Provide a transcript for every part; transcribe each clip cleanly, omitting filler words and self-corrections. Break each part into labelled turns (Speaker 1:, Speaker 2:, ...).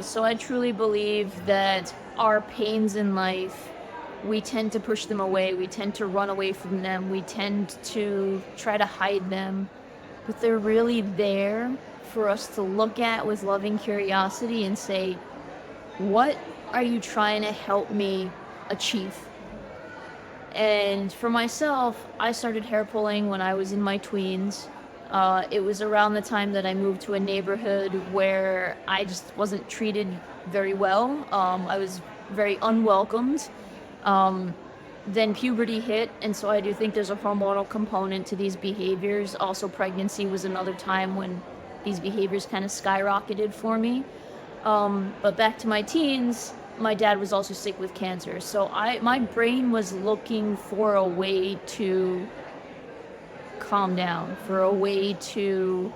Speaker 1: So I truly believe that our pains in life, we tend to push them away, we tend to run away from them, we tend to try to hide them, but they're really there for us to look at with loving curiosity and say, what are you trying to help me achieve? And for myself, I started hair pulling when I was in my tweens. It was around the time that I moved to a neighborhood where I just wasn't treated very well. I was very unwelcomed. Then puberty hit, and so I do think there's a hormonal component to these behaviors. Also, pregnancy was another time when these behaviors kind of skyrocketed for me. But back to my teens, my dad was also sick with cancer, so my brain was looking for a way to calm down, for a way to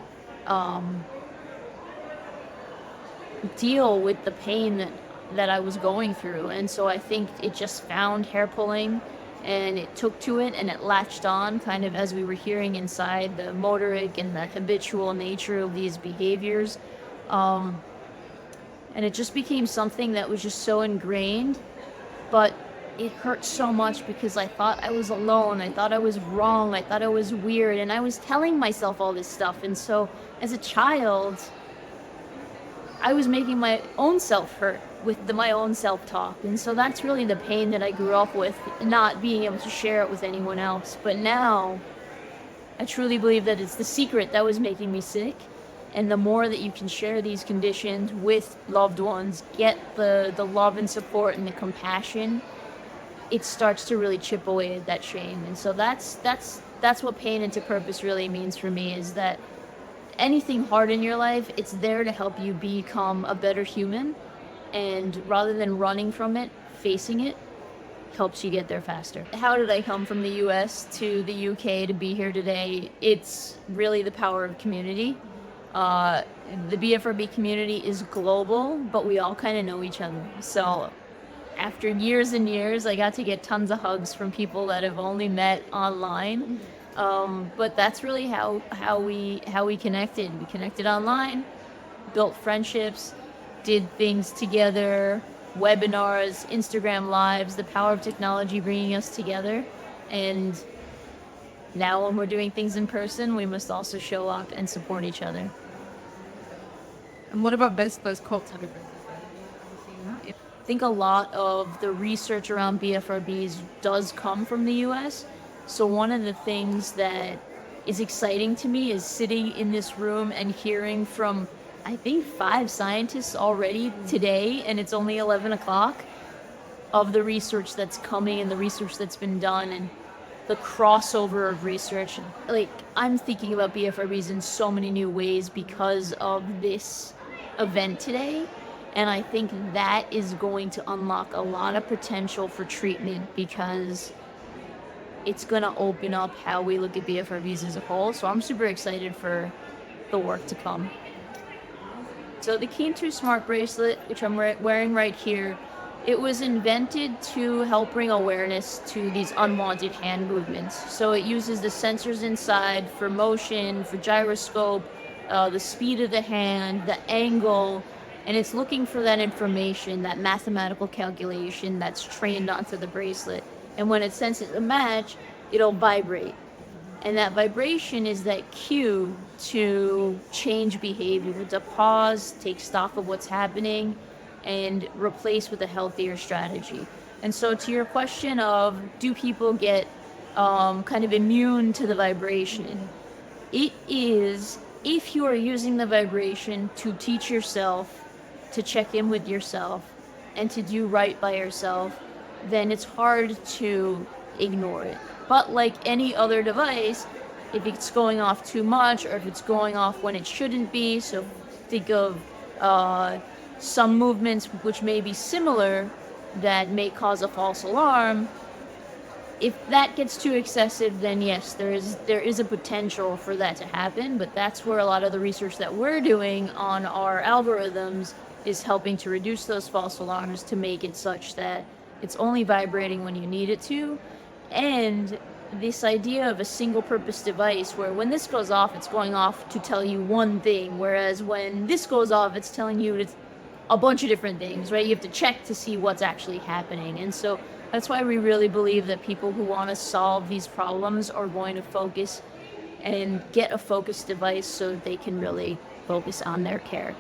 Speaker 1: deal with the pain that I was going through. And so I think it just found hair pulling, and it took to it, and it latched on, kind of as we were hearing inside, the motoric and the habitual nature of these behaviors. And it just became something that was just so ingrained, but it hurt so much because I thought I was alone, I thought I was wrong, I thought I was weird, and I was telling myself all this stuff. And so as a child, I was making my own self hurt with my own self-talk. And so that's really the pain that I grew up with, not being able to share it with anyone else. But now, I truly believe that it's the secret that was making me sick. And the more that you can share these conditions with loved ones, get the love and support and the compassion, it starts to really chip away at that shame. And so that's what pain into purpose really means for me, is that anything hard in your life, it's there to help you become a better human. And rather than running from it, facing it helps you get there faster. How did I come from the US to the UK to be here today? It's really the power of community. The BFRB community is global, but we all kind of know each other. So after years and years, I got to get tons of hugs from people that have only met online. But that's really how we connected. We connected online, built friendships, did things together, webinars, Instagram lives, the power of technology bringing us together. And now when we're doing things in person, we must also show up and support each other.
Speaker 2: And what about best close cult celebrations?
Speaker 1: I think a lot of the research around BFRBs does come from the US. So one of the things that is exciting to me is sitting in this room and hearing from, I think, 5 scientists already today, and it's only 11 o'clock, of the research that's coming and the research that's been done and the crossover of research. Like, I'm thinking about BFRBs in so many new ways because of this event today. And I think that is going to unlock a lot of potential for treatment, because it's going to open up how we look at BFRBs as a whole. So I'm super excited for the work to come. So the Keen 2 Smart Bracelet, which I'm wearing right here, it was invented to help bring awareness to these unwanted hand movements. So it uses the sensors inside for motion, for gyroscope, the speed of the hand, the angle, and it's looking for that information, that mathematical calculation that's trained onto the bracelet. And when it senses a match, it'll vibrate. And that vibration is that cue to change behavior, to pause, take stock of what's happening, and replace with a healthier strategy. And so to your question of, do people get kind of immune to the vibration? It is, if you are using the vibration to teach yourself, to check in with yourself, and to do right by yourself, then it's hard to ignore it. But like any other device, if it's going off too much, or if it's going off when it shouldn't be, so think of some movements which may be similar that may cause a false alarm. If that gets too excessive, then yes, there is a potential for that to happen, but that's where a lot of the research that we're doing on our algorithms is helping to reduce those false alarms, to make it such that it's only vibrating when you need it to. And this idea of a single purpose device where when this goes off, it's going off to tell you one thing, whereas when this goes off, it's telling you a bunch of different things, right? You have to check to see what's actually happening. And so that's why we really believe that people who want to solve these problems are going to focus and get a focus device so they can really focus on their care.